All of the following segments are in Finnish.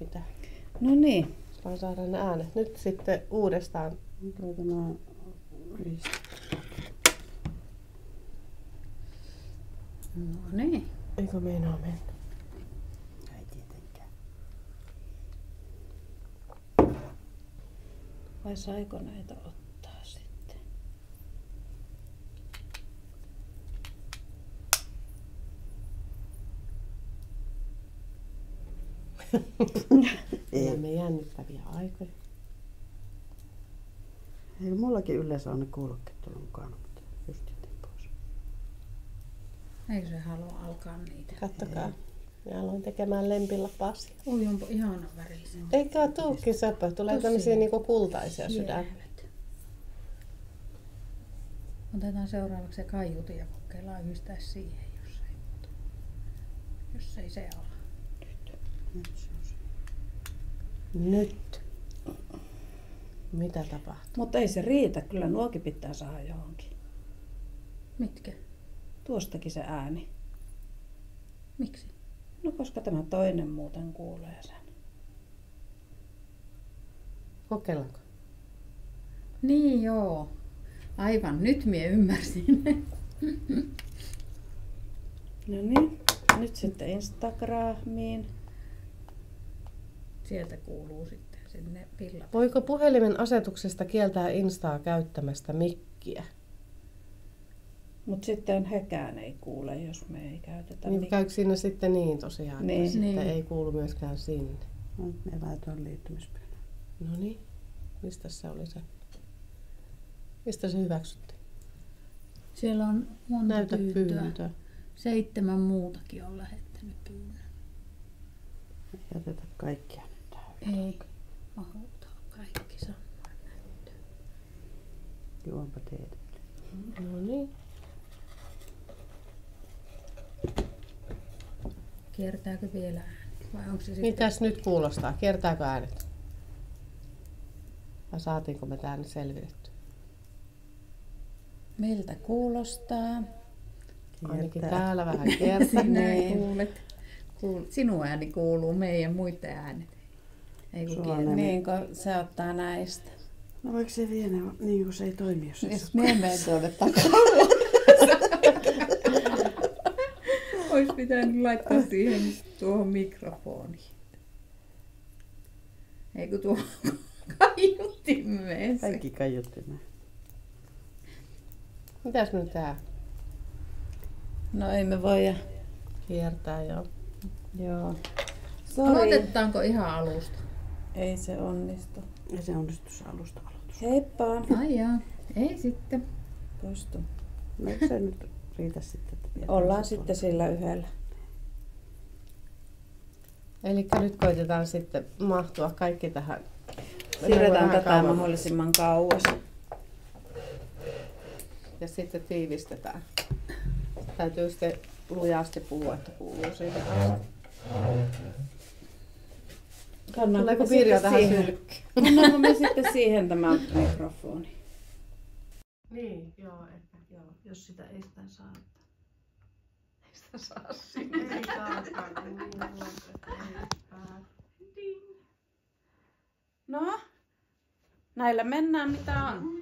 mitä. No niin. Vaan saadaan ne äänet. Nyt sitten uudestaan. No niin. Eikö meinaa mennä? Ei tietenkään. Vai saiko näitä ottaa sitten? Elämme jännittäviä aikoja. Ei, mullakin yleensä on ne kuulokkeet tullut mukana, mutta just jätin pois. Eikö se halua alkaa niitä? Kattokaa. Ja aloin tekemään lempillä pasia. Oi, onpa ihana värisen. Eikä tuukin söpö. Tulee tämmöisiä niinku kultaisia sydämiä. Otetaan seuraavaksi se kaiutin ja kokeillaan yhdistää siihen, jos ei se ala. Nyt se on se. Nyt. Mitä tapahtuu? Mutta ei se riitä, kyllä nuokin pitää saada johonkin. Mitkä? Tuostakin se ääni. Miksi? No koska tämä toinen muuten kuulee sen. Kokeillaanko? Niin joo. Aivan, nyt minä ymmärsin. No niin, nyt sitten Instagramiin. Sieltä kuuluu sitten sinne pillat. Voiko puhelimen asetuksesta kieltää Instaa käyttämästä mikkiä? Mutta sitten hekään ei kuule, jos me ei käytetä Niin käykö siinä sitten niin tosiaan, Niin. että sitten Niin. ei kuulu myöskään sinne? No, me laitoin liittymispyynnön. No niin, mistä se oli se? Mistä se hyväksyttiin? Siellä on monta Näytä pyyntöä. pyyntö. 7 muutakin on lähettänyt pyynnön. Ei jätetä kaikkia nyt tähän. Ei, mahutaan kaikki samaan näyttöön. Juonpa teet. No niin. Kiertääkö vielä ääni? Vai onko se sitten... Mitäs nyt kuulostaa? Kiertääkö äänet? Vai saatiinko me tää nyt selvitetty? Miltä kuulostaa? Ainakin täällä vähän kiertää. Sinä kuulet. Sinun ääni kuuluu, meidän muiden äänet. Ei kun Sulla kiertää. meni. Niin kun se ottaa näistä. No voiko se vielä, niin kuin se ei toimi, jos se Jos me menen tuonne takaa. Olisi pitänyt laittaa siihen tuohon mikrofoniin. Eikö tuo kaiuttimeen se? kaikki kaiuttimeen. Mitäs me nyt tehdään? No ei me voida. Kiertää joo. Joo. Sori. Aloitetaanko ihan alusta? Ei se onnistu. Ja se onnistuu se alusta aloitus. Heippa. Ai jaa. Ei sitten. Poistu. No eikö se nyt riitä sitten? Että pidetään Ollaan se sitten tuolla? sillä yhdellä. Eli nyt koitetaan sitten mahtua kaikki tähän. Siirretään Vähän tätä kauemmas. mahdollisimman kauas. Ja sitten tiivistetään. Täytyy sitten lujasti puhua, että kuuluu siihen asti. Tuleeko Pirjo tähän sylkkyyn? Kannaanko me sitten siihen tämä mikrofoni? Niin, joo, ehkä. Joo, jos sitä ei sitä saa. Ei sitä saa sinne. Ei saakaan kuulla. No, näillä mennään mitä on.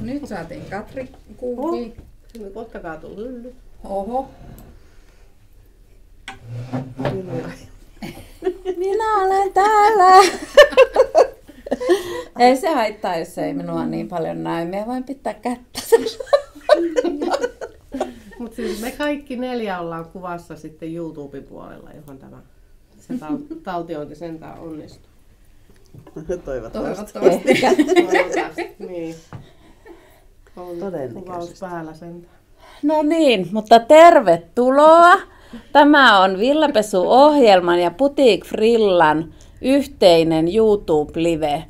Nyt saatiin Katri kuuliin. Sinne kohta kaatuu hylly. Oho. Minä olen täällä. Ei se haittaa, jos ei minua niin paljon näy. Minä voin pitää kättä. Mutta siis me kaikki 4 ollaan kuvassa sitten YouTuben puolella, johon tämä se taltiointi sentään onnistuu. Toivottavasti. Toivottavasti. Niin. On Todennäköisesti. kuvaus päällä sentään. No niin, mutta tervetuloa. Tämä on Villapesu-ohjelman ja Boutique Frillan yhteinen YouTube-live.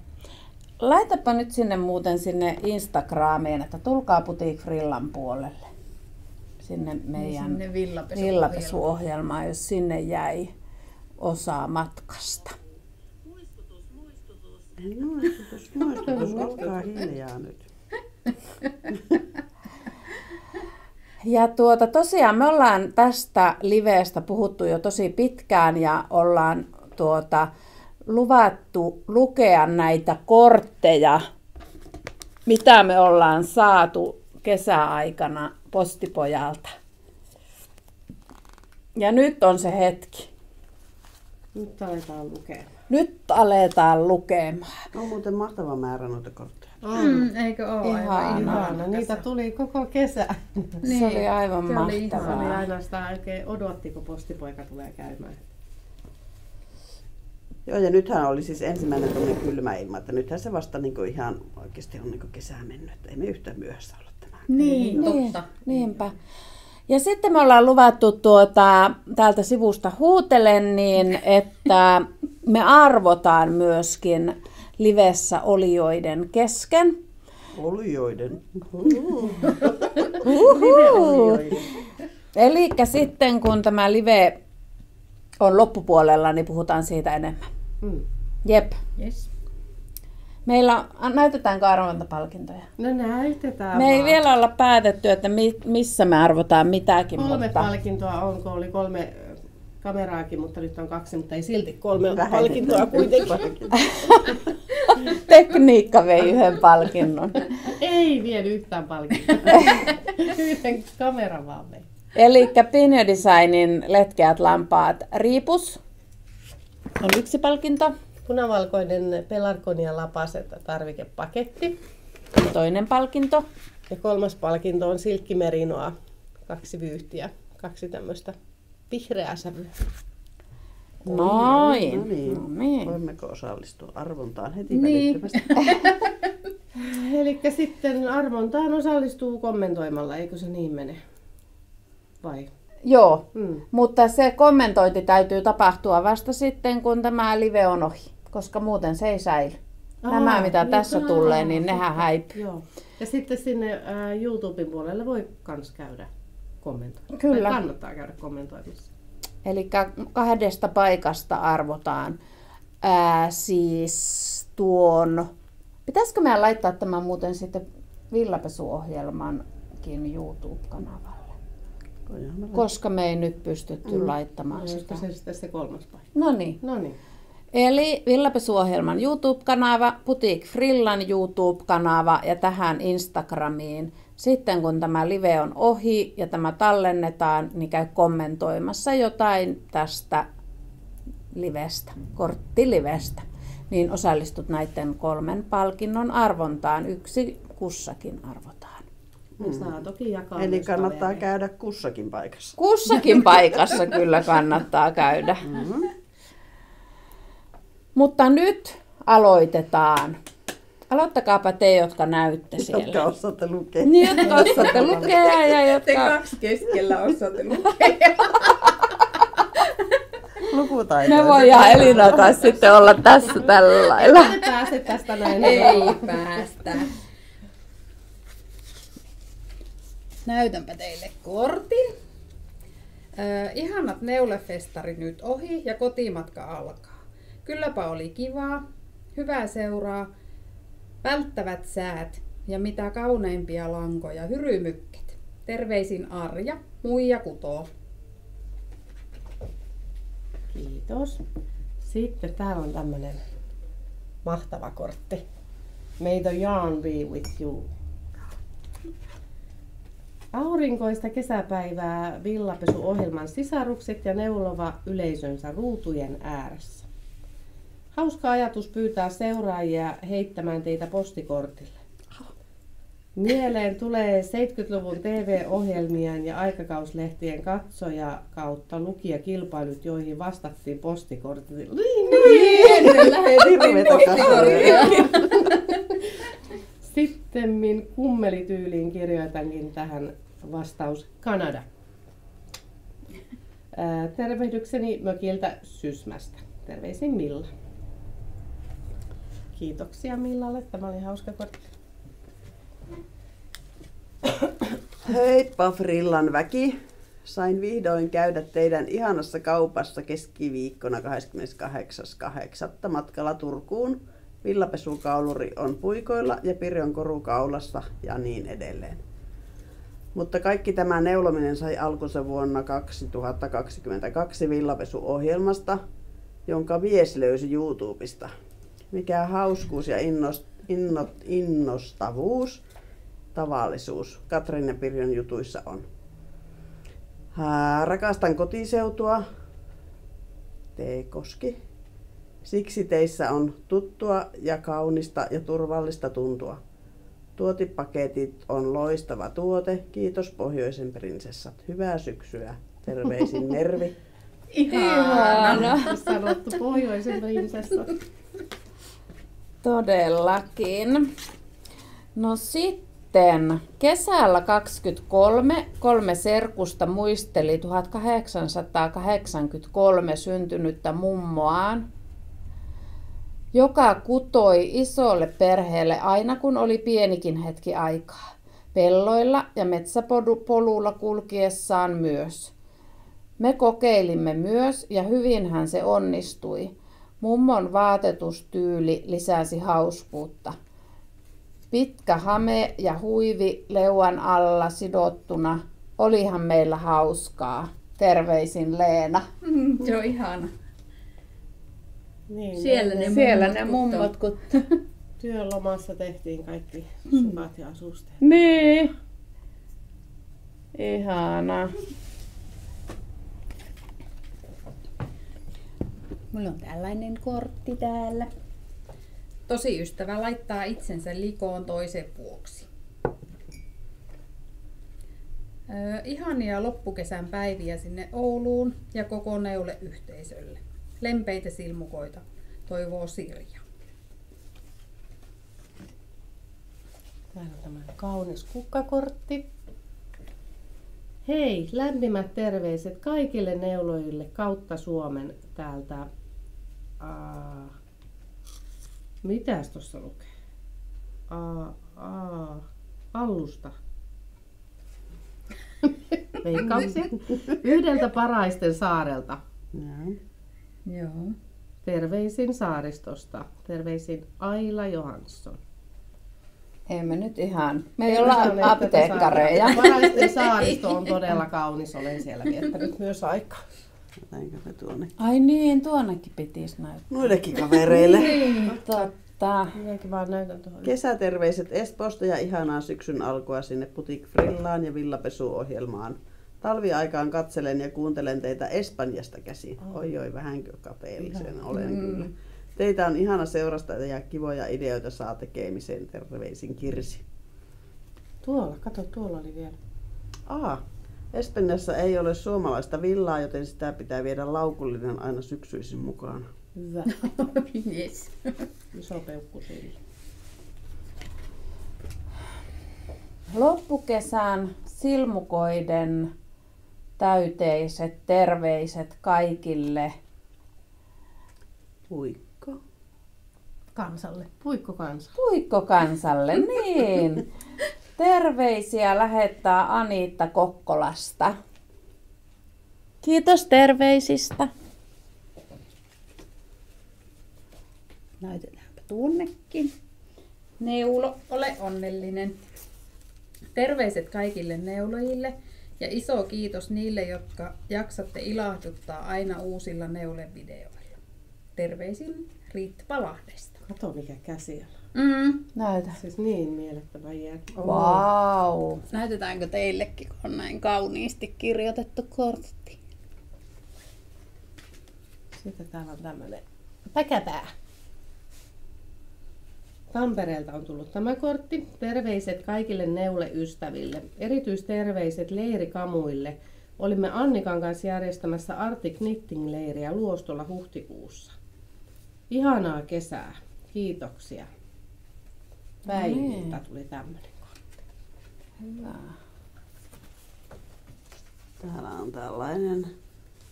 Laitapa nyt sinne muuten sinne Instagramiin, että tulkaa Boutique Frillan puolelle. Sinne meidän Sinne Villapesu-ohjelmaan, jos sinne jäi osa matkasta. Muistutus, olkaa hiljaa nyt. Ja tosiaan me ollaan tästä liveestä puhuttu jo tosi pitkään ja ollaan luvattu lukea näitä kortteja, mitä me ollaan saatu kesäaikana postipojalta. Ja nyt on se hetki. Nyt aletaan lukemaan. Nyt aletaan lukemaan. On muuten mahtava määrä noita kortteja. Eikö ole? Ihana. Niitä tuli koko kesä. Se oli aivan Se mahtavaa. oli aina sitä oikein odotti, kun postipoika tulee käymään. Joo, ja nythän oli siis ensimmäinen tuommoinen kylmä ilma, että nythän se vasta niin kuin ihan oikeasti on niin kuin kesää mennyt, että ei me yhtään myöhässä olla tänään. Niin, totta. Niinpä. Ja sitten me ollaan luvattu täältä sivusta huutelen niin, että me arvotaan myöskin livessä olijoiden kesken. Olijoiden. Eli sitten kun tämä live on loppupuolella, niin puhutaan siitä enemmän. Jep. Yes. Meillä näytetäänkö arvontapalkintoja? No näytetään Me ei vaan. vielä olla päätetty, että missä me arvotaan mitäkin. 3 mutta palkintoa on, kun oli 3 kameraakin, mutta nyt on 2, mutta ei silti 3 Vähemmän. palkintoa kuitenkin. Tekniikka vei yhden palkinnon. Ei vienyt yhtään palkintoa. Yhden kameran vaan vei. Eli Pinjo Designin letkeät lampaat riipus on 1 palkinto. Punavalkoinen pelargonia lapaset tarvikepaketti. 2 palkinto. Ja 3. palkinto on silkkimerinoa, 2 vyyhtiä, 2 tämmöistä vihreää sävyä. Noin. No niin. No niin. Voimmeko osallistua arvontaan heti Niin. välittömästi? Eli sitten arvontaan osallistuu kommentoimalla, eikö se niin mene? Vai? Joo, Mm. mutta se kommentointi täytyy tapahtua vasta sitten, kun tämä live on ohi, koska muuten se ei säily. Nämä, mitä tässä tulee, niin nehän häipyy. Joo. Ja sitten sinne YouTuben puolelle voi kans käydä kommentoimaan. Kyllä. Tai kannattaa käydä kommentoimassa. Eli 2 paikasta arvotaan siis tuon... Pitäisikö meidän laittaa tämä muuten sitten Villapesuohjelmankin YouTube-kanavalle? Koska me ei nyt pystytty laittamaan sitä. Olisiko se sitten se 3. paikka? No niin. No niin. Eli Villapesuohjelman YouTube-kanava, Boutique Frillan YouTube-kanava ja tähän Instagramiin. Sitten kun tämä live on ohi ja tämä tallennetaan, niin käy kommentoimassa jotain tästä livestä, korttilivestä. Niin osallistut näiden 3 palkinnon arvontaan. 1 kussakin arvotaan. Ja saa toki jakaa Eli myös kannattaa kavereille. käydä kussakin paikassa. Kussakin paikassa kyllä kannattaa käydä. Mutta nyt aloitetaan. Aloittakaapa te, jotka näytte siellä. Jotka osaatte lukea. Niin, jotka osaatte lukea ja Te jotka... 2 keskellä osaatte lukea. Lukutaitoja. Me voidaan Elina kanssa sitten olla tässä tällä lailla. Ette pääse tästä näin. Ei päästä. Näytänpä teille kortin. Ihanat neulefestari nyt ohi ja kotimatka alkaa. Kylläpä oli kivaa, hyvää seuraa, välttävät säät ja mitä kauneimpia lankoja, hyrymykket. Terveisin Arja, muija kutoo. Kiitos. Sitten täällä on tämmönen mahtava kortti. May the yarn be with you. Aurinkoista kesäpäivää Villapesuohjelman sisarukset ja neulova yleisönsä ruutujen ääressä. Hauska ajatus pyytää seuraajia heittämään teitä postikortille. Mieleen tulee 70-luvun TV-ohjelmien ja aikakauslehtien katsoja kautta lukijakilpailut, joihin vastattiin postikortilla. Ennen lähetin postikorttia. Sittemmin kummelityyliin kirjoitankin tähän vastaus Kanada. Tervehdykseni mökiltä Sysmästä. Terveisin Milla. Kiitoksia Millalle. Tämä oli hauska kortti. Heippa Frillan väki. Sain vihdoin käydä teidän ihanassa kaupassa keskiviikkona 28.8. matkalla Turkuun. Villapesukauluri on puikoilla ja Pirjon koru kaulassa ja niin edelleen. Mutta kaikki tämä neulominen sai alkunsa vuonna 2022 villapesuohjelmasta, jonka mies löysi YouTubesta. Mikä hauskuus ja innostavuus, tavallisuus Katrin ja Pirjon jutuissa on. Rakastan kotiseutua, T-Koski. Siksi teissä on tuttua ja kaunista ja turvallista tuntua. Tuotipaketit on loistava tuote. Kiitos Pohjoisen prinsessat. Hyvää syksyä. Terveisin Mervi. Ihana. Sanottu Pohjoisen prinsessa. Todellakin. No sitten kesällä 23 3 serkusta muisteli 1883 syntynyttä mummoaan, joka kutoi isolle perheelle aina kun oli pienikin hetki aikaa. Pelloilla ja metsäpolulla kulkiessaan myös. Me kokeilimme myös ja hyvinhän se onnistui. Mummon vaatetustyyli lisäsi hauskuutta. Pitkä hame ja huivi leuan alla sidottuna. Olihan meillä hauskaa. Terveisin Leena. Se on ihana. Niin, Siellä ne mummot kuttuu. Työlomassa tehtiin kaikki sukat ja asusteet. Niin. Ihana. Mulla on tällainen kortti täällä. Tosi ystävä laittaa itsensä likoon toisen vuoksi. Ihania loppukesän päiviä sinne Ouluun ja koko Neule-yhteisölle. Lempeitä silmukoita, toivoo Sirja. Täällä on tämä kaunis kukkakortti. Hei, lämpimät terveiset kaikille neulojille kautta Suomen täältä. Mitäs tuossa lukee? Allusta. Veikkauksia. Yhdeltä Paraisten saarelta. Joo. Terveisin saaristosta. Terveisin Aila Johansson. Emme nyt ihan. Me ei olla apteekkareja. Paraisten saaristo on todella kaunis. Olen siellä viettänyt myös aikaa. Näinkö me tuonne? Ai niin, tuonnekin pitis näyttää. Muillekin kavereille. Totta. Minäkin vaan näytän tuohon. Kesäterveiset Espoosta ja ihanaa syksyn alkua sinne Boutique Frillaan ja villapesuohjelmaan. Talviaikaan katselen ja kuuntelen teitä Espanjasta käsin. Oi, vähänkö kateellisen olen kyllä. Teitä on ihana seurasta ja kivoja ideoita saa tekemiseen. Terveisin Kirsi. Tuolla, kato, tuolla oli vielä. Espanjassa ei ole suomalaista villaa, joten sitä pitää viedä laukullinen aina syksyisin mukaan. Hyvä. Yes. Iso peukku sille. Loppukesän silmukoiden täyteiset terveiset kaikille. Puikko. Kansalle. Puikkokansa. Puikkokansalle, niin. Terveisiä lähettää Aniitta Kokkolasta. Kiitos terveisistä. Näytetäänpä tuonnekin. Neulo, ole onnellinen. Terveiset kaikille neulojille ja iso kiitos niille, jotka jaksatte ilahduttaa aina uusilla neulevideoilla. Terveisin Riitta Lahdesta. Kato mikä käsi on. Näytä. Siis niin mielettömän hieno. Wow. Näytetäänkö teillekin, kun on näin kauniisti kirjoitettu kortti? Sitten täällä on tämmönen päkäpää. Tampereelta on tullut tämä kortti. Terveiset kaikille neuleystäville. Erityisterveiset leirikamuille. Olimme Annikan kanssa järjestämässä Arctic Knitting-leiriä Luostolla huhtikuussa. Ihanaa kesää. Kiitoksia. Päiviltä tuli tämmöinen kortti. Hyvä. Täällä on tällainen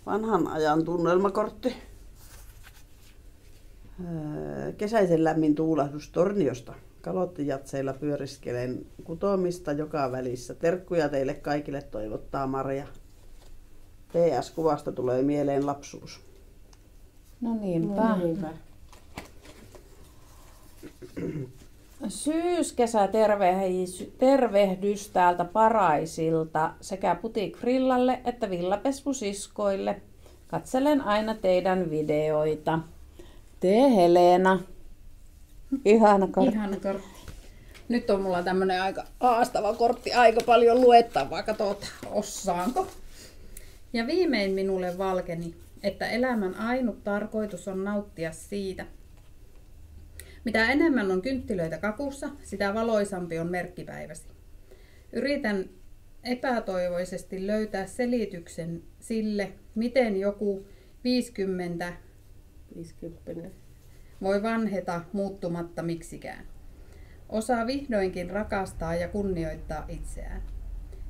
vanhan ajan tunnelmakortti. Kesäisen lämmin tuulahdus Torniosta. Kalottijatseilla pyöriskelen kutomista joka välissä. Terkkuja teille kaikille toivottaa Maria. PS-kuvasta tulee mieleen lapsuus. No niinpä. Niinpä. Syyskesä tervehdys täältä Paraisilta sekä Boutique Frillalle että Villapessusiskoille. Katselen aina teidän videoita. Tee Helena. Ihana kortti. Ihana kortti. Nyt on mulla tämmönen aika haastava kortti, aika paljon luettavaa. Katsotaan, osaanko. Ja viimein minulle valkeni, että elämän ainut tarkoitus on nauttia siitä. Mitä enemmän on kynttilöitä kakussa, sitä valoisampi on merkkipäiväsi. Yritän epätoivoisesti löytää selityksen sille, miten joku 50 voi vanheta muuttumatta miksikään. Osaa vihdoinkin rakastaa ja kunnioittaa itseään.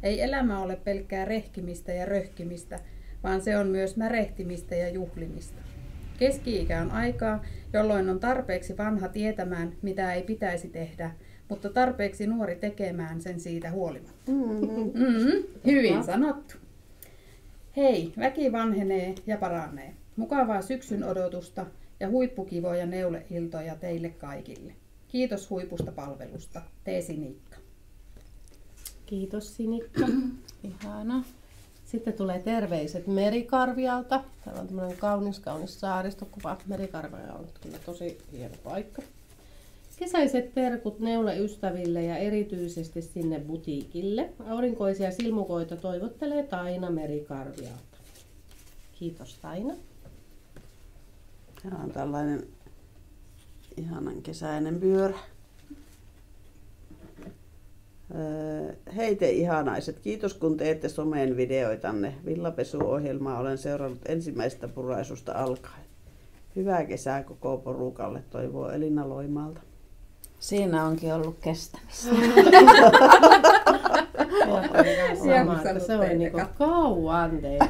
Ei elämä ole pelkkää rehkimistä ja röhkimistä, vaan se on myös märehtimistä ja juhlimista. Keski-ikä on aikaa, jolloin on tarpeeksi vanha tietämään, mitä ei pitäisi tehdä, mutta tarpeeksi nuori tekemään sen siitä huolimatta. Hyvin sanottu. Hei, väki vanhenee ja paranee. Mukavaa syksyn odotusta ja huippukivoja neuleiltoja teille kaikille. Kiitos huipusta palvelusta. Tee Sinikka. Kiitos Sinikka. Ihana. Sitten tulee terveiset Merikarvialta. Täällä on tämmöinen kaunis saaristokuva. Merikarvia on kyllä tosi hieno paikka. Kesäiset terkut neuleystäville ja erityisesti sinne butiikille. Aurinkoisia silmukoita toivottelee Taina Merikarvialta. Kiitos Taina. Tämä on tällainen ihanan kesäinen pyörä. Hei te ihanaiset, kiitos kun teette someen videoitanne. Villapesuohjelmaa olen seurannut ensimmäisestä puraisusta alkaen. Hyvää kesää koko porukalle, toivoo Elina Loimaalta. Siinä onkin ollut kestämistä. Se on niinku kauan teitä.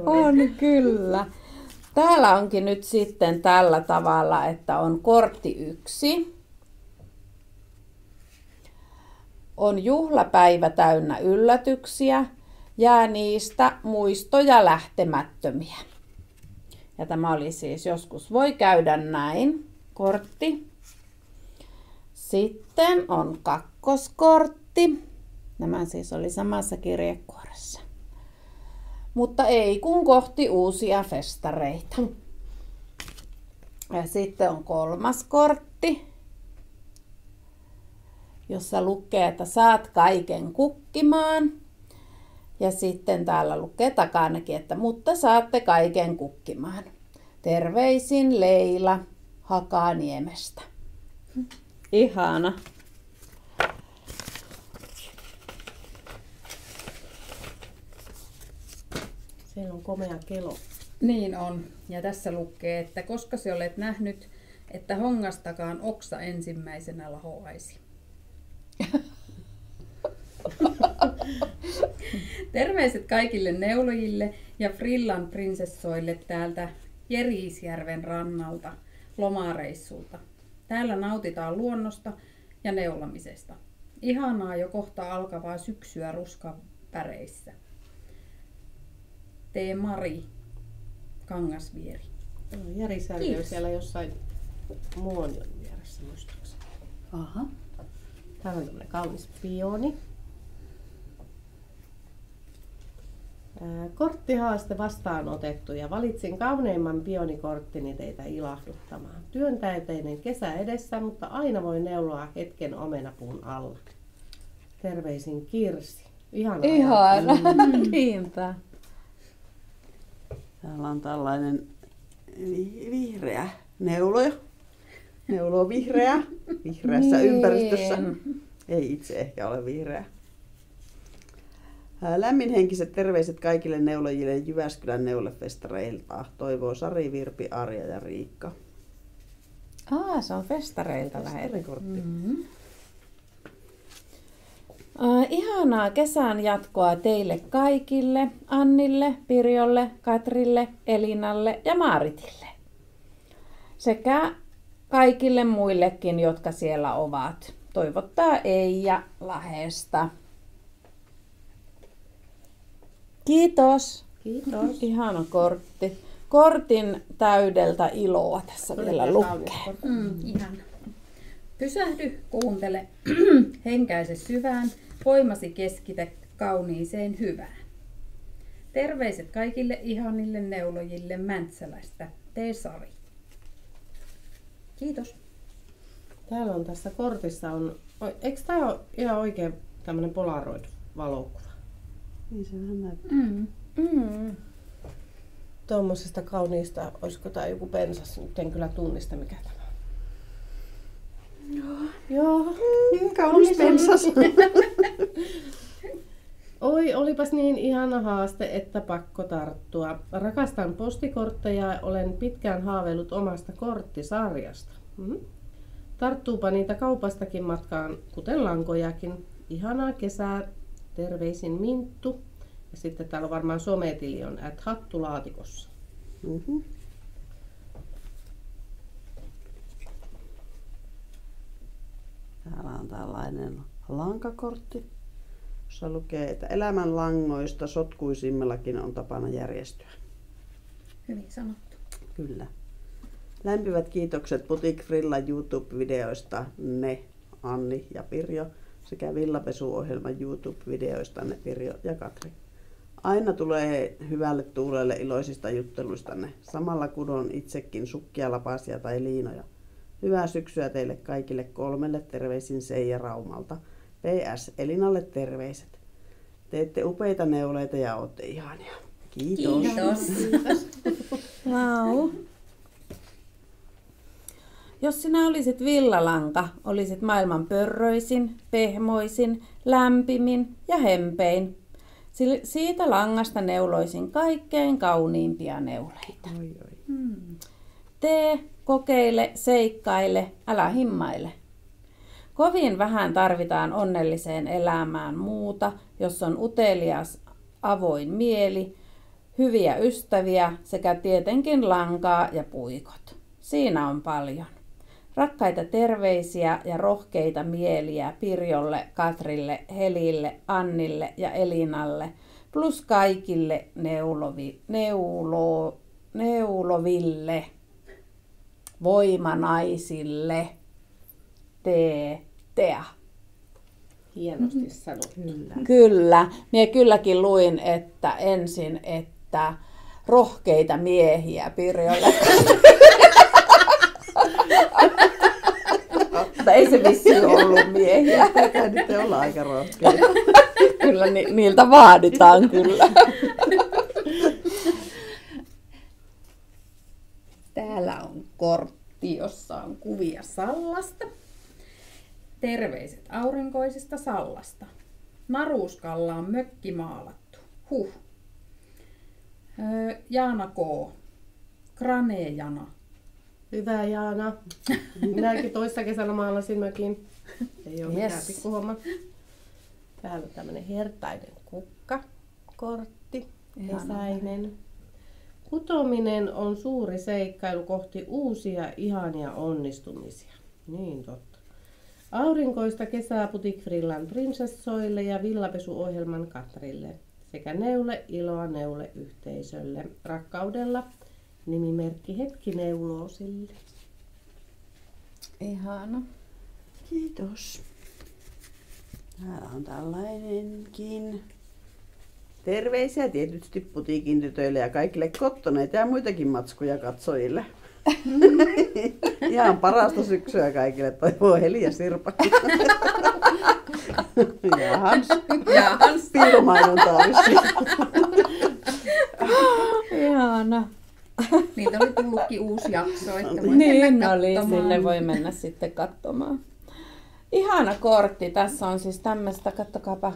On kyllä. Täällä onkin nyt sitten tällä tavalla, että on kortti 1. On juhlapäivä täynnä yllätyksiä, jää niistä muistoja lähtemättömiä. Ja tämä oli siis joskus voi käydä näin, kortti. Sitten on kakkoskortti. Nämä siis oli samassa kirjekuoressa. Mutta ei kun kohti uusia festareita. Ja sitten on kolmas kortti, jossa lukee, että saat kaiken kukkimaan. Ja sitten täällä lukee takanakin, että mutta saatte kaiken kukkimaan. Terveisin Leila Hakaniemestä. Ihana. Siellä on komea kelo. Niin on. Ja tässä lukee, että koska se olet nähnyt, että hongastakaan oksa ensimmäisenä lahoaisi. Terveiset kaikille neulojille ja Frillan prinsessoille täältä Jerisjärven rannalta lomareissulta. Täällä nautitaan luonnosta ja neulamisesta. Ihanaa jo kohta alkavaa syksyä ruskapäreissä. Tee Mari Kangasvieri. Jerisjärvi on siellä jossain Muonion vieressä muistaakseni. Aha. Täällä on tämmöinen kaunis pioni. Korttihaaste vastaanotettu ja valitsin kauneimman pionikorttini teitä ilahduttamaan. Työntäyteinen kesä edessä, mutta aina voi neuloa hetken omenapuun alla. Terveisin Kirsi. Ihana. Niinpä. Täällä on tällainen vihreä neuloja. Neulo on vihreä. Vihreässä ympäristössä. Ei itse ehkä ole vihreä. Lämminhenkiset terveiset kaikille neulojille Jyväskylän neulefestareilta. Toivoo Sari, Virpi, Arja ja Riikka. Se on festareilta lähetetty. Ihanaa kesän jatkoa teille kaikille, Annille, Pirjolle, Katrille, Elinalle ja Maaritille. Sekä kaikille muillekin, jotka siellä ovat. Toivottaa Eija Lahdesta. Kiitos. Kiitos. Ihana kortti. Kortin täydeltä iloa tässä vielä lukee. Ihana. Pysähdy, kuuntele, henkäise syvään, voimasi keskitä kauniiseen hyvään. Terveiset kaikille ihanille neulojille Mäntsälästä. Tee Sari. Kiitos. Täällä on tässä kortissa, eikö tää ole ihan oikein tämmönen Polaroid-valokuva? Niin se vähän näyttää. Tuommoisesta kauniista, olisiko tää joku pensas, nyt en kyllä tunnista mikä tämä on. Joo. Kaunis pensas. Oi, olipas niin ihana haaste, että pakko tarttua. Rakastan postikortteja ja olen pitkään haaveillut omasta korttisarjasta. Tarttuupa niitä kaupastakin matkaan, kuten lankojakin. Ihanaa kesää, terveisin Minttu. Ja sitten täällä on varmaan sometili on @hattulaatikossa. Mm-hmm. Täällä on tällainen lankakortti, jossa lukee, että elämän langoista sotkuisimmillakin on tapana järjestyä. Hyvin sanottu. Kyllä. Lämpivät kiitokset Boutique Frillan YouTube-videoista ne, Anni ja Pirjo, sekä Villapesuohjelman YouTube-videoistanne Pirjo ja Katri. Aina tulee hyvälle tuulelle iloisista jutteluistanne. Samalla kudon itsekin sukkia, lapasia tai liinoja. Hyvää syksyä teille kaikille 3. Terveisin Seija Raumalta. PS Elinalle terveiset. Teette upeita neuleita ja olette ihania. Kiitos. Kiitos. Wow. Jos sinä olisit villalanka, olisit maailman pörröisin, pehmoisin, lämpimin ja hempein. Siitä langasta neuloisin kaikkein kauniimpia neuleita. Oi, oi. Tee, kokeile, seikkaile, älä himmaile. Kovin vähän tarvitaan onnelliseen elämään muuta, jos on utelias, avoin mieli, hyviä ystäviä sekä tietenkin lankaa ja puikot. Siinä on paljon. Rakkaita terveisiä ja rohkeita mieliä Pirjolle, Katrille, Helille, Annille ja Elinalle, plus kaikille neuloville, voimanaisille. Tea. Hienosti sanottu. Kyllä. Kyllä. Minä kylläkin luin, että ensin, että rohkeita miehiä Pirjolle. Mutta ei se vissiin ollut miehiä. Pitää nyt olla aika rohkeita. Kyllä niiltä vaaditaan kyllä. Täällä on kortti, jossa on kuvia Sallasta. Terveiset aurinkoisesta Sallasta. Naruskalla on mökki maalattu. Jaana K. Krane Jana. Hyvä Jaana. Minäkin toissa kesänä maalasin mökin. Ei ole mitään Yes. pikkuhomma. Täällä on tämmönen hertainen kukkakortti. Kesäinen. Kutominen on suuri seikkailu kohti uusia ihania onnistumisia. Niin totta. Aurinkoista kesää Boutique Frillan prinsessoille ja Villapesuohjelman Katrille. Sekä neule iloa neuleyhteisölle. Rakkaudella nimimerkki Hetki neuloo sille. Ihana. Kiitos. Täällä on tällainenkin. Terveisiä tietysti putiikin tytöille ja kaikille kottoneita ja muitakin matskuja katsojille. Ihan parasta syksyä kaikille, toivoo Heli ja Sirpa. Ja Hans. Piilomainontaa vissiin. Ihana. Niitä oli tullutkin uusi jakso, että voi Niin mennä oli, katsomaan. sinne voi mennä sitten katsomaan. Ihana kortti. Tässä on siis tämmöistä, kattokaapa,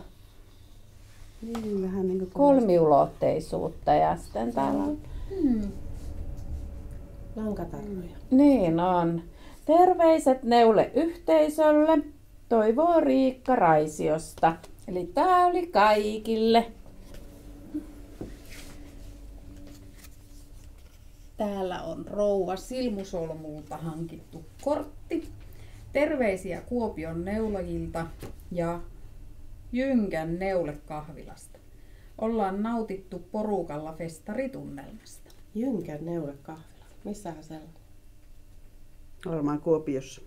Niin, vähän niin kuin kolmiulotteisuutta ja sitten täällä on. Lankatarroja. Niin on. Terveiset neuleyhteisölle, toivoo Riikka Raisiosta. Eli tää oli kaikille. Täällä on rouva Silmusolmulta hankittu kortti. Terveisiä Kuopion neulojilta ja Jynkän neulekahvilasta. Ollaan nautittu porukalla festaritunnelmasta. Jynkän neulekahvila. Missähän se on? varmaan Kuopiossa.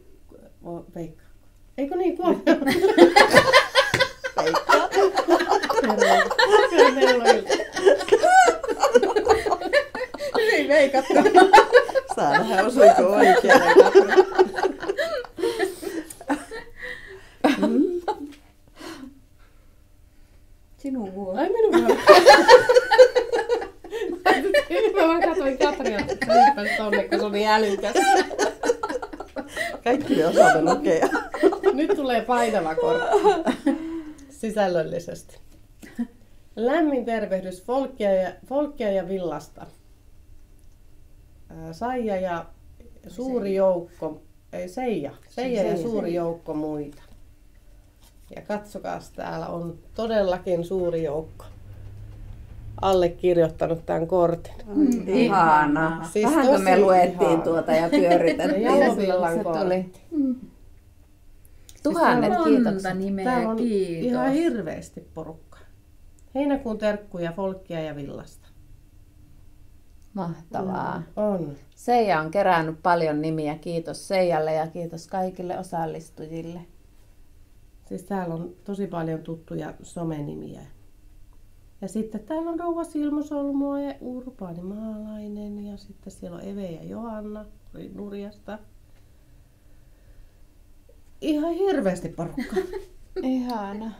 Veikka. Eikö niin kuin Veikka. Hyvin veikattu. Saa nähdä, osuiko oikein. Sinun vuoro. Ai minun vuoro. Mä vaan katsoin Katrialta, että hyppäsi tonne, kun se on niin älykäs. Kaikki ne osaamme lukea. Nyt tulee painava kortti. Sisällöllisesti. Lämmin tervehdys Folkia ja Villasta. Saija ja suuri joukko, ei Seija ja suuri joukko muita. Ja katsokaas, täällä on todellakin suuri joukko allekirjoittanut tämän kortin. Ihanaa. Siis Vähänkö me tosi luettiin ihana. tuota ja pyöritettiin. Jalovillan Se kortti. tuli. Tuhannet Monta kiitokset. nimeä, Täällä on kiitos. ihan hirveästi porukkaa. Heinäkuun terkkuja Folkia ja Villasta. Mahtavaa. On. Seija on kerännyt paljon nimiä. Kiitos Seijalle ja kiitos kaikille osallistujille. Siis täällä on tosi paljon tuttuja somenimiä. Ja sitten täällä on Rouva Silmusolmua ja Urbaani Maalainen ja sitten siellä on Eve ja Johanna Nurjasta. Ihan hirveästi porukkaa. Ihana.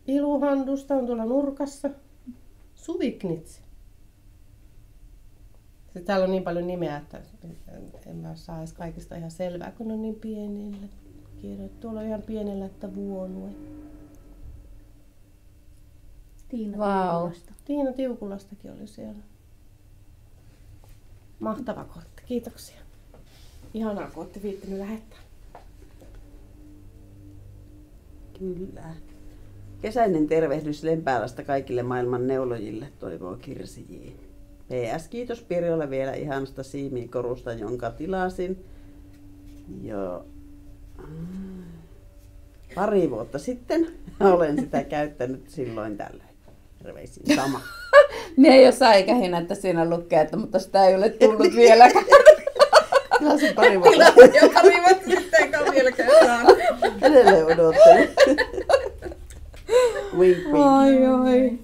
Iluhandusta on tuolla nurkassa. Suviknitsi. Sitten täällä on niin paljon nimeä, että en mä saa edes kaikista ihan selvää, kun on niin pienellä. Tuolla on ihan pienellä, että Vuonue. Vau. Tiina Tiukulastakin oli siellä. Mahtava kortti, kiitoksia. Ihanaa, kun olette viittinyt lähettää. Kyllä. Kesäinen tervehdys Lempäälästä kaikille maailman neulojille, toivoo Kirsi J. PS, kiitos Pirjolle vielä ihanasta siimikorusta, jonka tilasin jo pari vuotta sitten. Olen sitä käyttänyt silloin tällöin. Terveisin sama. Minä ei osaa ikähinä, että siinä lukee, että, mutta sitä ei ole tullut vieläkään. Tilasin pari vuotta. Jo pari vuotta sitten eikä ole vieläkään saanut. Edelleen odottelen. Wink, wink. Oi.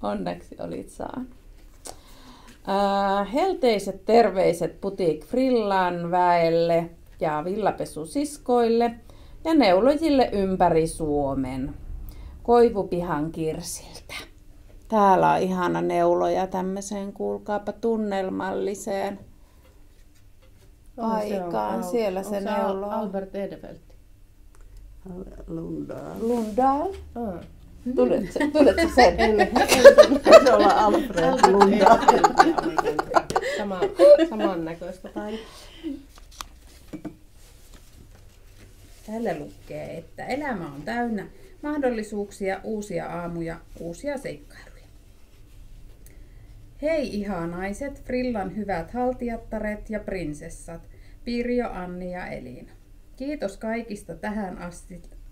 Onneksi olit saanut. Helteiset terveiset Boutique Frillan väelle ja villapesusiskoille ja neulojille ympäri Suomen. Koivupihan Kirsiltä. Täällä on ihana neuloja tämmöiseen, kuulkaapa, tunnelmalliseen aikaan. Siellä se neuloo. Albert Edelfelt. Lundahl. Tuletko sen? Se olla Alfred Lundahl. Samannäköistä tai. Täällä lukee, että elämä on täynnä mahdollisuuksia, uusia aamuja, uusia seikkailuja. Hei ihanaiset, Frillan hyvät haltijattaret ja prinsessat, Pirjo, Anni ja Elina. Kiitos kaikista tähän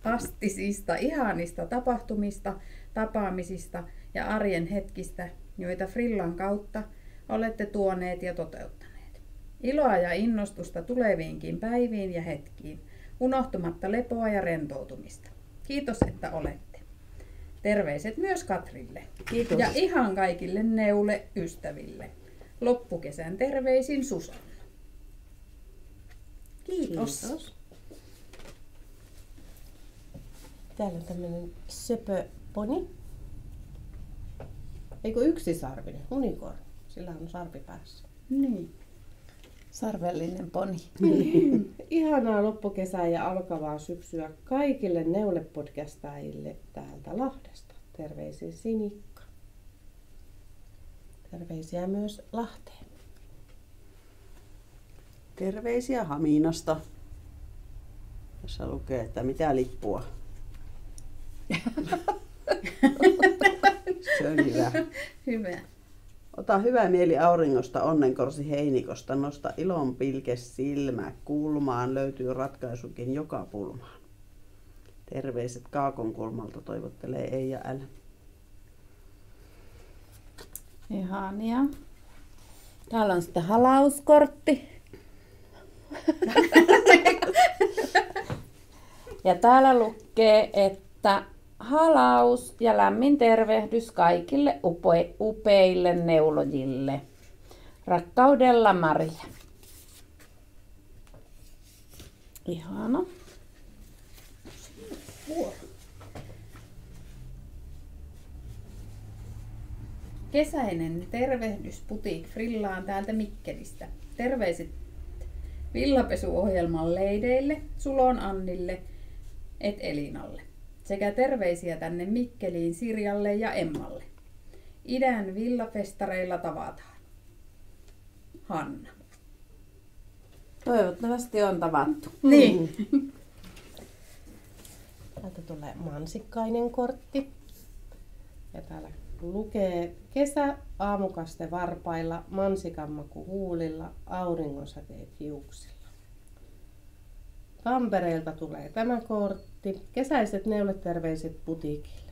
astisista, ihanista tapahtumista, tapaamisista ja arjen hetkistä, joita Frillan kautta olette tuoneet ja toteuttaneet. Iloa ja innostusta tuleviinkin päiviin ja hetkiin, unohtumatta lepoa ja rentoutumista. Kiitos, että olette. Terveiset myös Katrille. Kiitos. Ja ihan kaikille neule-ystäville. Loppukesän terveisin Susanna. Kiitos. Kiitos. Täällä on tämmönen söpöponi. Eikö yksisarvinen? Unicorn. Sillä on sarvi päässä. Niin. Sarvellinen poni. Ihanaa loppukesää ja alkavaa syksyä kaikille neulepodcastajille täältä Lahdesta. Terveisiä Sinikka. Terveisiä myös Lahteen. Terveisiä Haminasta. Tässä lukee, että mitä lippua. Se on hyvä. Hyvä. Ota hyvä mieli auringosta, onnenkorsi heinikosta, nosta ilon pilke silmä kulmaan, löytyy ratkaisukin joka pulmaan. Terveiset Kaakonkulmalta toivottelee Eija L. Ihania. Täällä on sitten halauskortti. Ja täällä lukee, että halaus ja lämmin tervehdys kaikille upeille neulojille. Rakkaudella Maria. Ihana. Kesäinen tervehdys Boutique Frillaan täältä Mikkelistä. Terveiset villapesuohjelman leideille, Sulon Annille et Elinalle. Sekä terveisiä tänne Mikkeliin Sirjalle ja Emmalle. Idän villafestareilla tavataan. Hanna. Toivottavasti on tavattu. Niin. Täältä tulee mansikkainen kortti. Ja täällä lukee kesä aamukaste varpailla, mansikanmaku huulilla, auringonsäteet hiuksilla. Tampereelta tulee tämä kortti. Kesäiset neuleterveiset Boutiquelle.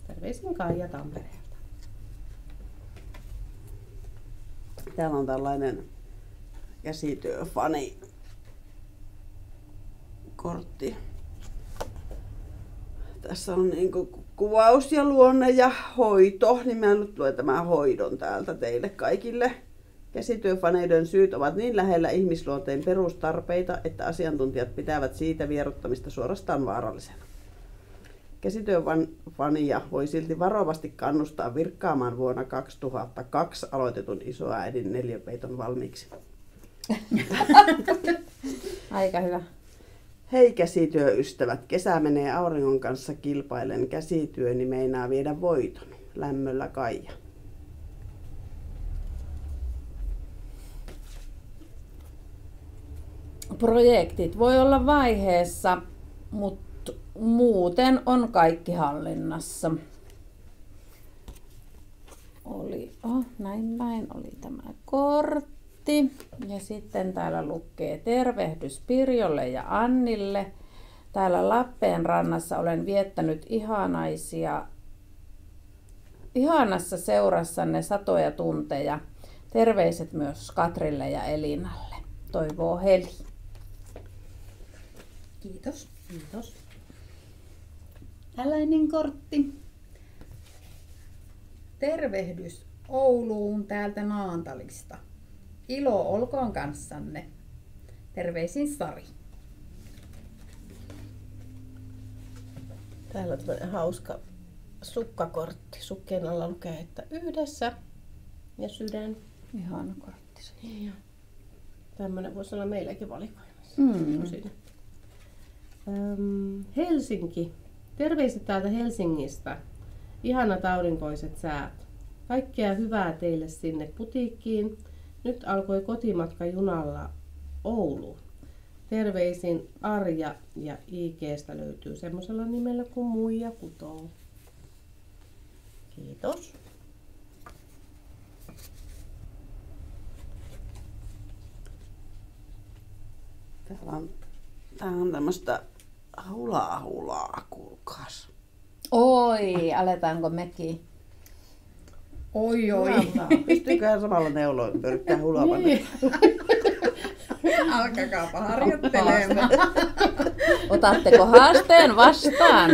Terveisin Kaija Tampereelta. Täällä on tällainen käsityöfani kortti. Tässä on niinku kuvaus ja luonne ja hoito, niin mä nyt luen tämän hoidon täältä teille kaikille. Käsityöfaneiden syyt ovat niin lähellä ihmisluonteen perustarpeita, että asiantuntijat pitävät siitä vierottamista suorastaan vaarallisena. Käsityöfania voi silti varovasti kannustaa virkkaamaan vuonna 2002 aloitetun isoäidin neliöpeiton valmiiksi. Aika hyvä. Hei käsityöystävät, kesä menee auringon kanssa kilpailen. Käsityöni meinaa viedä voiton. Lämmöllä Kaija. Projektit voi olla vaiheessa, mutta muuten on kaikki hallinnassa. Näin päin oli tämä kortti. Ja sitten täällä lukee tervehdys Pirjolle ja Annille. Täällä Lappeenrannassa olen viettänyt ihanassa seurassanne satoja tunteja. Terveiset myös Katrille ja Elinalle. Toivoo Heli. Kiitos. Kiitos. Tällainen kortti. Tervehdys Ouluun täältä Naantalista. Ilo olkoon kanssanne. Terveisin Sari. Täällä on tämmöinen hauska sukkakortti. Sukkeen alla lukee, että yhdessä ja sydän. Ihana kortti. Ja tämmöinen voisi olla meilläkin valikoimassa. Helsinki. Terveiset täältä Helsingistä. Ihanat aurinkoiset säät. Kaikkea hyvää teille sinne Boutiqueen. Nyt alkoi kotimatka junalla Ouluun. Terveisin Arja ja IG:stä löytyy semmoisella nimellä kuin Muija Kutoo. Kiitos. Tää on tämmöstä hulaa, kuulkaas. Oi, aletaanko mekin? Oi. Pystyyköhän samalla neuloin pyörittää hulaa? Niin. Alkakaapa harjoittelemaan. Otatteko haasteen vastaan?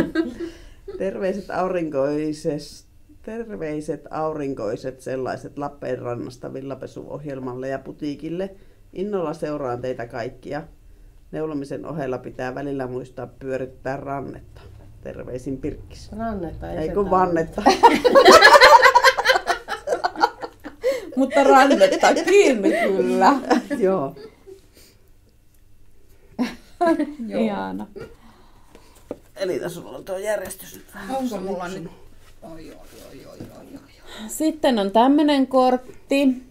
Terveiset aurinkoiset sellaiset Lappeenrannasta villapesuohjelmalle ja Boutiquelle. Innolla seuraan teitä kaikkia. Neulomisen ohella pitää välillä muistaa pyörittää rannetta. Terveisin Pirkkis. Rannetta ei Ei kun vannetta. Mutta rannetta kiinni kyllä. Joo. Ihana. Eli tässä on tuo järjestys nyt vähän. Onko mulla nyt? Oi. Sitten on tämmöinen kortti,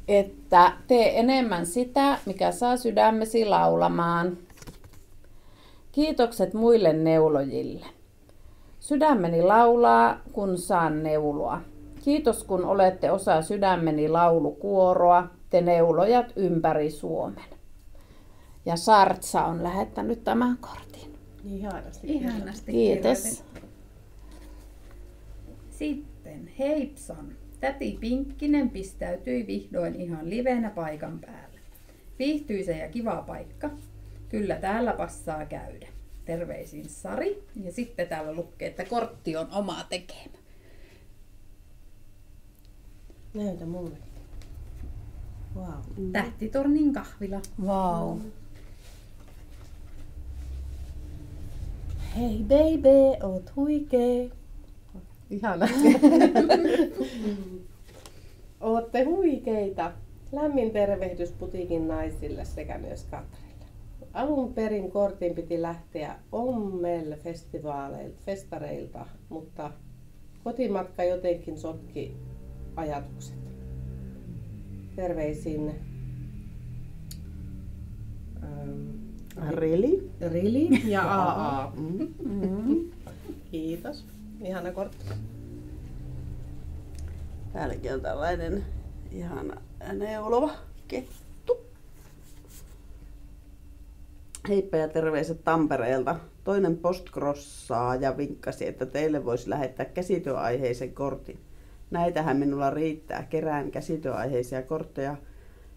että tee enemmän sitä, mikä saa sydämesi laulamaan. Kiitokset muille neulojille. Sydämeni laulaa, kun saan neuloa. Kiitos, kun olette osa sydämeni laulukuoroa, te neulojat ympäri Suomen. Ja Sartsa on lähettänyt tämän kortin. Ihanasti Kiitos. kirjoitettu. Sitten Heipsan. Täti Pinkkinen pistäytyi vihdoin ihan livenä paikan päällä. Viihtyisä ja kiva paikka. Kyllä täällä passaa käydä. Terveisin Sari. Ja sitten täällä lukee, että kortti on oma tekemä. Näytä mulle. Wow. Tähtitornin kahvila. Wow. Hei baby, oot huikee. Ihana. Ootte huikeita. Lämmin tervehdys putiikin naisille sekä myös Katrille. Alun perin kortin piti lähteä Ommel-festareilta, mutta kotimatka jotenkin sotki ajatukset. Terveisin Rili ja AA. Kiitos. Ihana kortti. Täälläkin on tällainen ihana neulova kettu. Heippa ja terveiset Tampereelta. Toinen postcrossaa ja vinkkasi, että teille voisi lähettää käsityöaiheisen kortin. Näitähän minulla riittää. Kerään käsityöaiheisia kortteja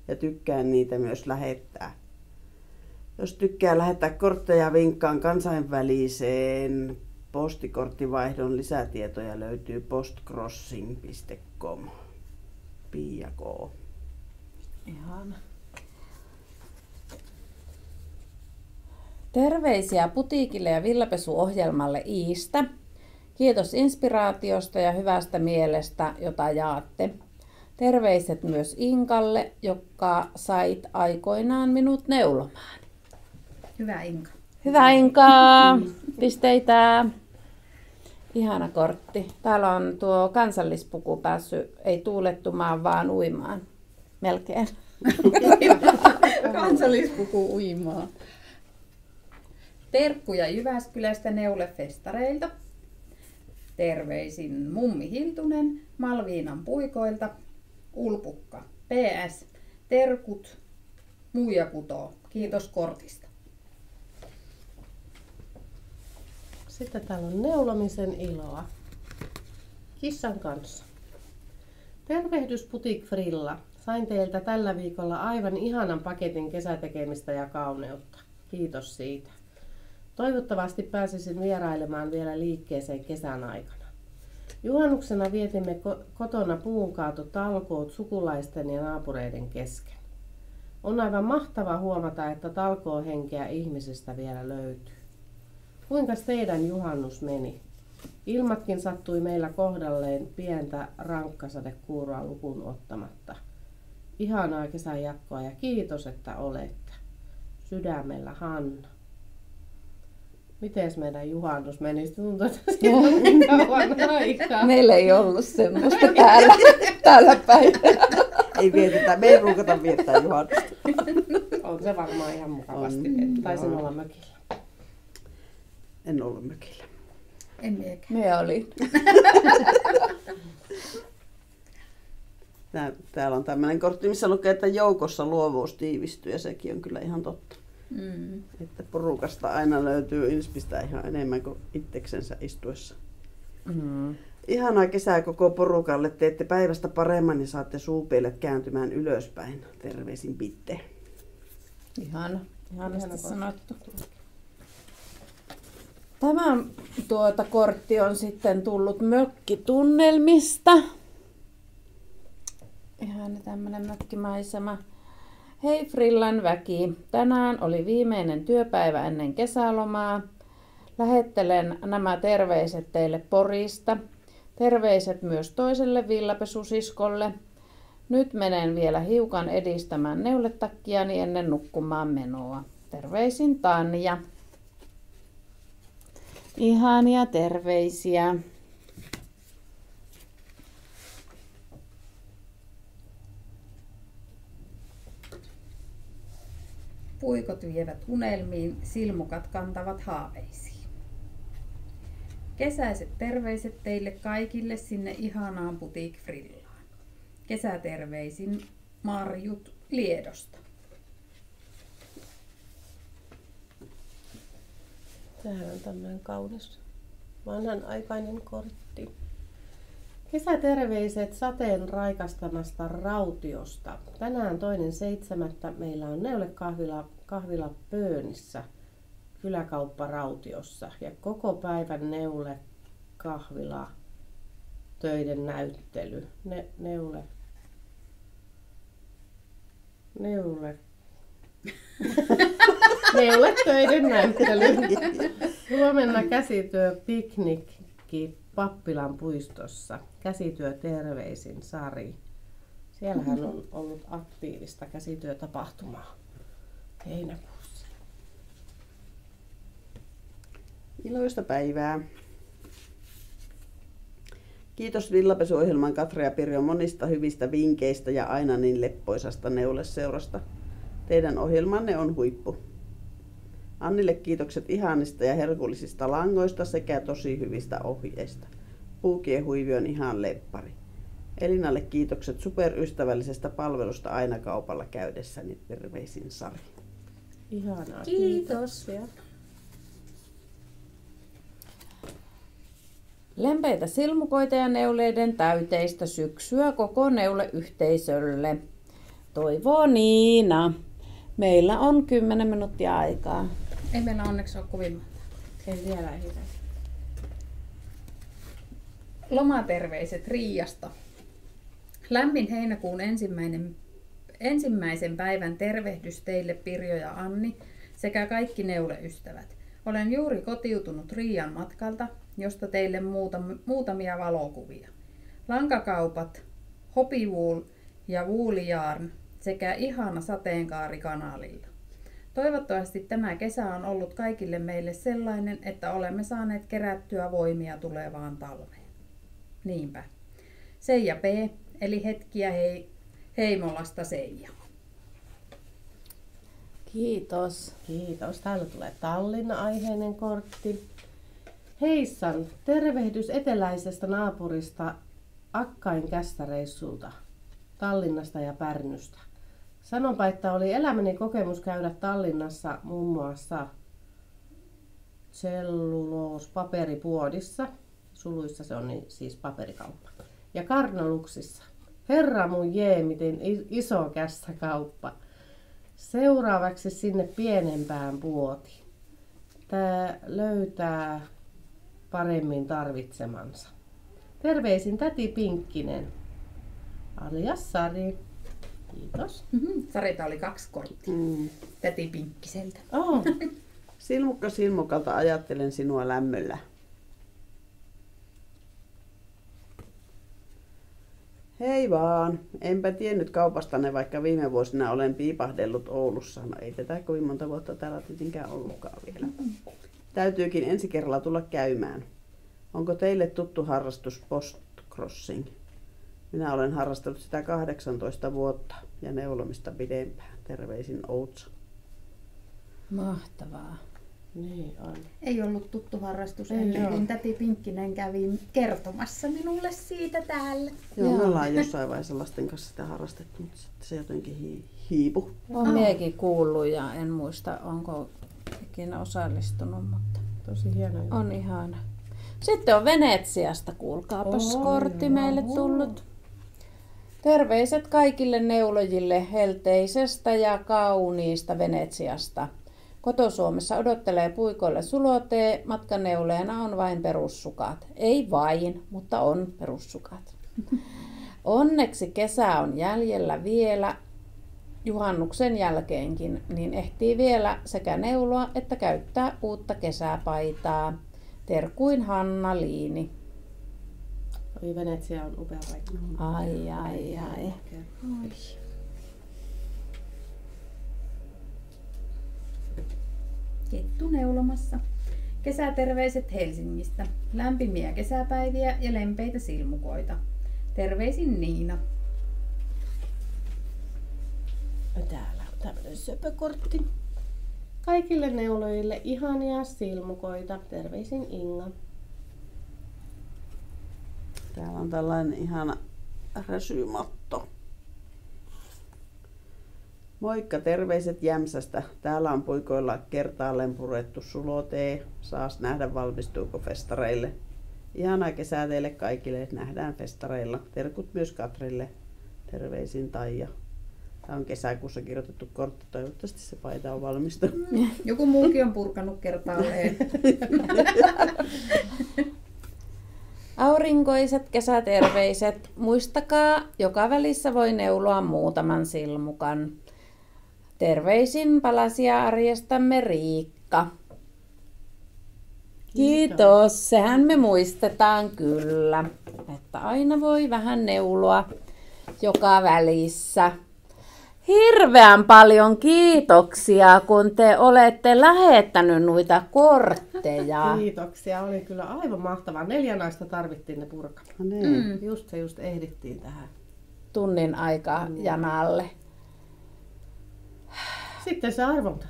ja tykkään niitä myös lähettää. Jos tykkää lähettää kortteja, vinkkaan kansainväliseen postikorttivaihdon lisätietoja löytyy postcrossing.com. Pia K. Ihana. Terveisiä putiikille ja villapesuohjelmalle Iistä. Kiitos inspiraatiosta ja hyvästä mielestä, jota jaatte. Terveiset myös Inkalle, joka sait aikoinaan minut neulomaan. Hyvä Inka. Hyvä Inka! Pisteitä! Ihana kortti. Täällä on tuo kansallispuku päässyt ei tuulettumaan, vaan uimaan. Melkein. Kansallispuku uimaa. Terkkuja Jyväskylästä Neule-festareilta. Terveisin Mummi Hiltunen Malviinan puikoilta. Ulpukka. PS. Terkut. Muija kutoo. Kiitos kortista. Sitten täällä on neulomisen iloa. Kissan kanssa. Tervehdys Putik Frilla. Sain teiltä tällä viikolla aivan ihanan paketin kesätekemistä ja kauneutta. Kiitos siitä. Toivottavasti pääsisin vierailemaan vielä liikkeeseen kesän aikana. Juhannuksena vietimme kotona puunkaatotalkoot sukulaisten ja naapureiden kesken. On aivan mahtava huomata, että talkoohenkeä ihmisistä vielä löytyy. Kuinkas teidän juhannus meni? Ilmatkin sattui meillä kohdalleen pientä rankkasadekuuroa lukuun ottamatta. Ihanaa kesän jatkoa ja kiitos, että olette. Sydämellä Hanna. Mites meidän juhannus meni? Tuntuu, että siitä on niin kauan aikaa. Meillä ei ollut semmoista täällä päin. Ei vietetä, me ei ruukata viettää juhannusta. On se varmaan ihan mukavasti. Taisin olla mökillä. En ollut mökillä. En miekään. Me olin. Täällä on tämmöinen kortti, missä lukee, että joukossa luovuus tiivistyy, ja sekin on kyllä ihan totta. Että porukasta aina löytyy inspistä ihan enemmän kuin itseksensä istuessa. Ihanaa kesää koko porukalle. Teette päivästä paremman ja saatte suupielet kääntymään ylöspäin. Terveisin Pitte. Ihanasti sanottu. Tämä kortti on sitten tullut mökkitunnelmista. Ihan tämmönen mökkimaisema. Hei Frillan väki. Tänään oli viimeinen työpäivä ennen kesälomaa. Lähettelen nämä terveiset teille Porista. Terveiset myös toiselle villapesusiskolle. Nyt menen vielä hiukan edistämään neuletakkiani ennen nukkumaan menoa. Terveisin Tanja. Ihania terveisiä. Puikot vievät unelmiin, silmukat kantavat haaveisiin. Kesäiset terveiset teille kaikille sinne ihanaan Putik Frillaan. Kesäterveisin Marjut Liedosta. Tämähän on tämmöinen kaunis vanhanaikainen kortti. Kesäterveiset sateen raikastamasta Rautiosta. Tänään 2.7. meillä on neulekahvila Pöönissä, kyläkauppa Rautiossa. Ja koko päivän neulekahvila töiden näyttely. Neuletöiden näyttely. Huomenna käsityöpiknikki Pappilan puistossa. Käsityö terveisin Sari. Siellähän on ollut aktiivista käsityötapahtumaa heinäkuussa. Iloista päivää. Kiitos Villapesuohjelman Katri ja Pirjo monista hyvistä vinkkeistä ja aina niin leppoisasta neuleseurasta. Teidän ohjelmanne on huippu. Annille kiitokset ihanista ja herkullisista langoista sekä tosi hyvistä ohjeista. Puukiehuivi on ihan leppari. Elinalle kiitokset superystävällisestä palvelusta aina kaupalla käydessäni. Terveisin Sari. Ihanaa. Kiitos. Lempeitä silmukoita ja neuleiden täyteistä syksyä koko neuleyhteisölle. Toivoo Niina. Meillä on 10 minuuttia aikaa. Ei meillä onneksi ole kovin monta. Ei vielä ehditä. Lomaterveiset Riiasta. Lämmin heinäkuun ensimmäisen päivän tervehdys teille Pirjo ja Anni sekä kaikki neuleystävät. Olen juuri kotiutunut Riian matkalta, josta teille muutamia valokuvia. Lankakaupat, Hopiwool ja Woolijarn sekä ihana sateenkaari kanaalilla. Toivottavasti tämä kesä on ollut kaikille meille sellainen, että olemme saaneet kerättyä voimia tulevaan talveen. Niinpä. Seija P. eli hetkiä Heimolasta Seija. Kiitos. Kiitos. Täällä tulee Tallinna-aiheinen kortti. Heissan, tervehdys eteläisestä naapurista Akkain kässäreissulta, Tallinnasta ja Pärnystä. Sanonpa, että oli elämäni kokemus käydä Tallinnassa muun muassa paperipuodissa, suluissa se on niin, siis paperikauppa, ja Karnoluksissa. Herra mun jee, miten iso kässäkauppa. Seuraavaksi sinne pienempään puotiin. Tää löytää paremmin tarvitsemansa. Terveisin täti Pinkkinen, alias Sari. Kiitos. Sarita oli 2 korttia. Täti Pinkkiseltä. Oh. Silmukka silmukalta ajattelen sinua lämmöllä. Hei vaan, enpä tiennyt kaupastanne, vaikka viime vuosina olen piipahdellut Oulussa. No ei tätä kovin monta vuotta täällä tietenkään ollutkaan vielä. Täytyykin ensi kerralla tulla käymään. Onko teille tuttu harrastus postcrossing? Minä olen harrastellut sitä 18 vuotta ja neulomista pidempään. Terveisin Outsa. Mahtavaa. Niin on. Ei ollut tuttu harrastus Ei ennen oo. kuin täti Pinkkinen kävi kertomassa minulle siitä täällä. Joo, me ollaan jossain vaiheessa lasten kanssa sitä harrastettu, mutta sitten se jotenkin hiipu. Olen miekin kuullut ja en muista, onko ikinä osallistunut, mutta Tosi hieno juttu. on ihana. Sitten on Venetsiasta, kuulkaapas Oi, kortti meille joo. tullut. Terveiset kaikille neulojille helteisestä ja kauniista Venetsiasta. Koto-Suomessa odottelee puikoille sulotee, matkaneuleena on vain perussukat. Ei vain, mutta on perussukat. Onneksi kesä on jäljellä vielä, juhannuksen jälkeenkin, niin ehtii vielä sekä neuloa että käyttää uutta kesäpaitaa. Terkuin Hanna Liini. Oi, Venetsia on upea paikka. Ai. Kettu neulomassa. Kesäterveiset Helsingistä. Lämpimiä kesäpäiviä ja lempeitä silmukoita. Terveisin Niina. Täällä on tämmöinen söpökortti. Kaikille neulojille ihania silmukoita. Terveisin Inga. Täällä on tällainen ihana räsymatto. Moikka, terveiset Jämsästä. Täällä on puikoilla kertaalleen purettu sulotee. Saas nähdä, valmistuuko festareille. Ihanaa kesää teille kaikille. Nähdään festareilla. Terkut myös Katrille. Terveisin Taija. Tämä on kesäkuussa kirjoitettu kortti. Toivottavasti se paita on valmistunut. Joku muukin on purkanut kertaalleen. Aurinkoiset kesäterveiset. Muistakaa, joka välissä voi neuloa muutaman silmukan. Terveisin palasia arjestamme Riikka. Kiitos, sehän me muistetaan kyllä, että aina voi vähän neuloa joka välissä. Hirveän paljon kiitoksia, kun te olette lähettänyt noita kortteja. Kiitoksia, oli kyllä aivan mahtavaa. 4 naista tarvittiin ne purkamaan. No niin. Just ehdittiin tähän. Tunnin aikaa janalle. Sitten se arvonta.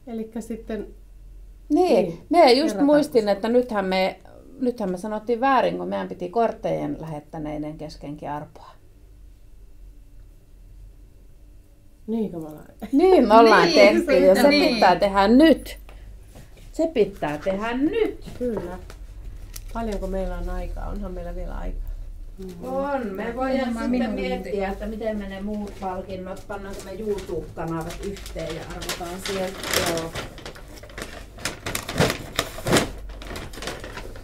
Elikkä sitten Niin, me just kerrataan. muistin, että nythän me sanottiin väärin, kun meidän piti korttejen lähettäneiden keskenkin arpoa. Niinkö mä olen? Niin me ollaan Niin, tehty ja se niin. pitää tehdä nyt. Se pitää tehdä nyt. Kyllä. Paljonko meillä on aikaa? Onhan meillä vielä aikaa. On. Me voidaan Muutama sitten minuutti. miettiä, että miten me ne muut palkinnot, pannaanko me YouTube-kanavat yhteen ja arvotaan sieltä. Joo.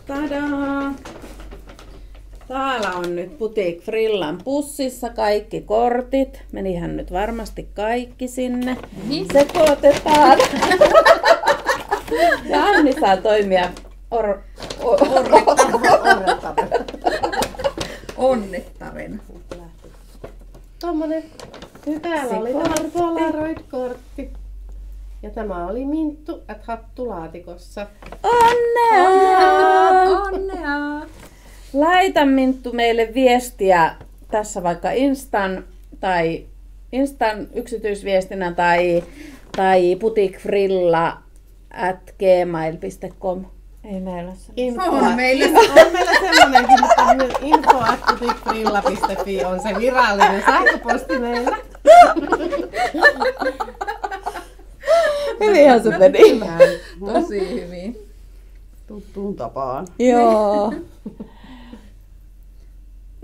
Tadaa! Täällä on nyt Boutique Frillan pussissa kaikki kortit. Menihän nyt varmasti kaikki sinne. Sekoitetaan. Ja Anni saa toimia Onnettarena. Tommonen. Täällä oli tämä Polaroid-kortti. Ja tämä oli Minttu at hattulaatikossa. Onnea! Onnea! Laita Minttu meille viestiä tässä vaikka Instan yksityisviestinä tai boutiquefrilla@gmail.com. Ei meillä se. On meillä On meillä semmonenkin, mutta info@boutiquefrilla.fi on se virallinen sähköposti meillä. Hyvinhän se meni. tosi hyvin. Tuttuun tapaan. Joo.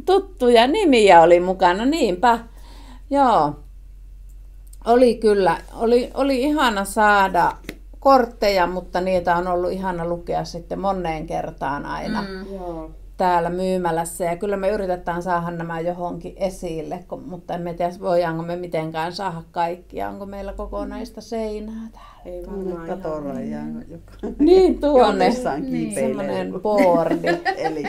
Tuttuja nimiä oli mukana, niinpä. Joo. Oli kyllä. Oli ihana saada kortteja, mutta niitä on ollut ihana lukea sitten moneen kertaan aina Joo. täällä myymälässä. Ja kyllä me yritetään saada nämä johonkin esille, mutta emme tiedä, voidaanko me mitenkään saada kaikkia. Onko meillä kokonaista seinää täällä? Ei Tuonne varmaan ihan. katorajaan, joka Niin, tuonne. jossain kiipeilee. Semmoinen boardi. Eli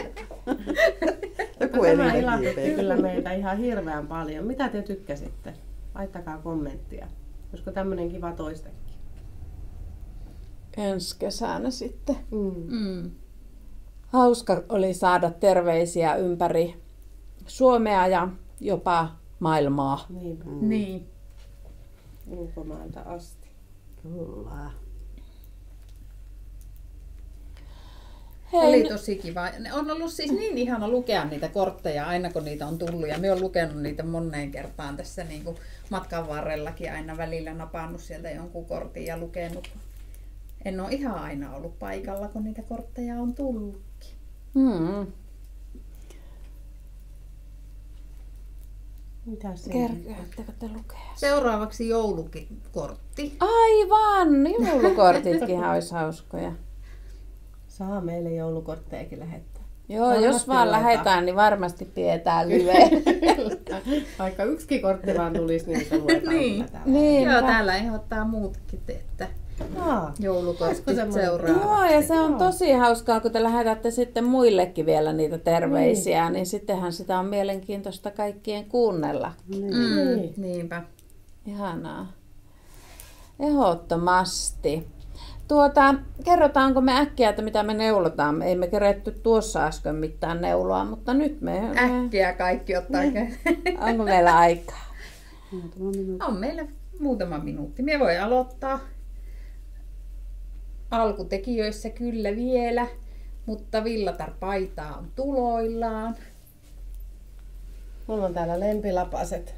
joku Tämä elintä ilahdutti kiipeilee. kyllä meitä ihan hirveän paljon. Mitä te tykkäsitte? Laittakaa kommenttia. Olisiko tämmönen kiva toistekin? Ensi kesänä sitten. Mm. Hauska oli saada terveisiä ympäri Suomea ja jopa maailmaa. Niinpä. Niin. Ulkomailta asti. Kyllä. Oli tosi kiva. Ne on ollut siis niin ihana lukea niitä kortteja aina kun niitä on tullut. Ja me on lukenut niitä moneen kertaan tässä niin kuin matkan varrellakin aina välillä napannut sieltä jonkun kortin ja lukenut. En ole ihan aina ollut paikalla, kun niitä kortteja on tullutkin. Hmm. Mitä se? Kerkeättekö te lukea? Seuraavaksi joulukortti. Aivan! Joulukortitkin olisi hauskoja. Saa meille joulukorttejakin lähettää. Joo, Varmasti jos vaan luetaan. lähetään, niin varmasti pidetään lyve. Vaikka yksikin kortti vaan tulisi, niin se luetaan Niin. kyllä täällä. Niin. Joo, täällä ehdottaa muutkin, että Aa, joulukortti semmoinen? seuraavaksi. Joo, ja se on tosi hauskaa, kun te lähetätte sitten muillekin vielä niitä terveisiä, niin sittenhän sitä on mielenkiintoista kaikkien kuunnella. Niin. Niinpä. Ihanaa. Ehdottomasti. Kerrotaanko me äkkiä, että mitä me neulotaan? Ei me keretty tuossa äsken mitään neuloa, mutta nyt me Äkkiä kaikki ottaa onko meillä aikaa? On meillä muutama minuutti. Me voi aloittaa alkutekijöissä kyllä vielä, mutta villatar-paitaa on tuloillaan. Mulla on täällä lempilapaset.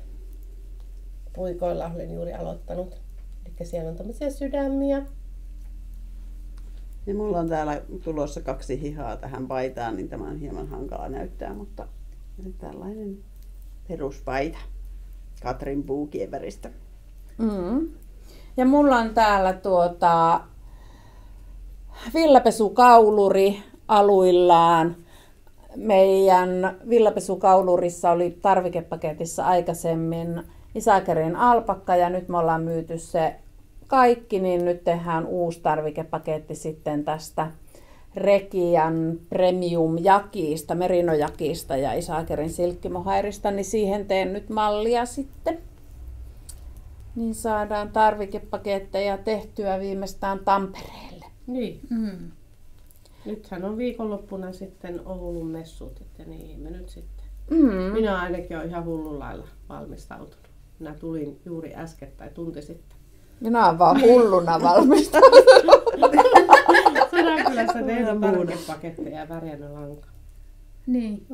Puikoilla olen juuri aloittanut. Eli siellä on tämmöisiä sydämiä. Ja mulla on täällä tulossa 2 hihaa tähän paitaan, niin tämä on hieman hankala näyttää, mutta tällainen peruspaita Katrin puukien väristä. Ja mulla on täällä villapesukauluri aluillaan. Meidän villapesukaulurissa oli tarvikepaketissa aikaisemmin Isakerin alpakka ja nyt me ollaan myyty se kaikki, niin nyt tehdään uusi tarvikepaketti sitten tästä Rekian Premium-jakista, merinojakista ja Isakerin silkkimohairista, niin siihen teen nyt mallia sitten. Niin saadaan tarvikepaketteja tehtyä viimeistään Tampereelle. Niin. Nythän on viikonloppuna sitten Oulun messut, että niin me nyt sitten. Minä ainakin olen ihan hullun lailla valmistautunut. Minä tulin juuri äskettäin tunti sitten. Minä olen vaan hulluna valmistautunut. Sodankylässä tehdään tarvikepaketteja ja värjänä lanka. Niin.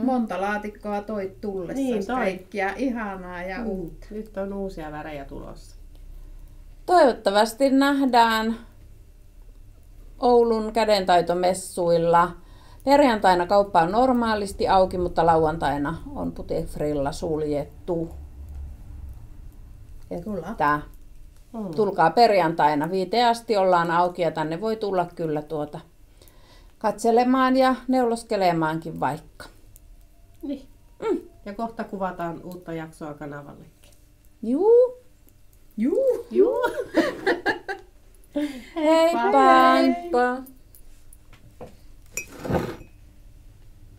Monta laatikkoa toit tullessa. Niin, kaikkia ihanaa ja uutta. Nyt on uusia värejä tulossa. Toivottavasti nähdään Oulun kädentaitomessuilla. Perjantaina kauppa on normaalisti auki, mutta lauantaina on Boutique Frilla suljettu. Että tulkaa perjantaina 5 asti ollaan auki ja tänne voi tulla kyllä katselemaan ja neuloskelemaankin vaikka. Niin. Ja kohta kuvataan uutta jaksoa kanavallekin. Juu. Juu. Heippa! Heippa.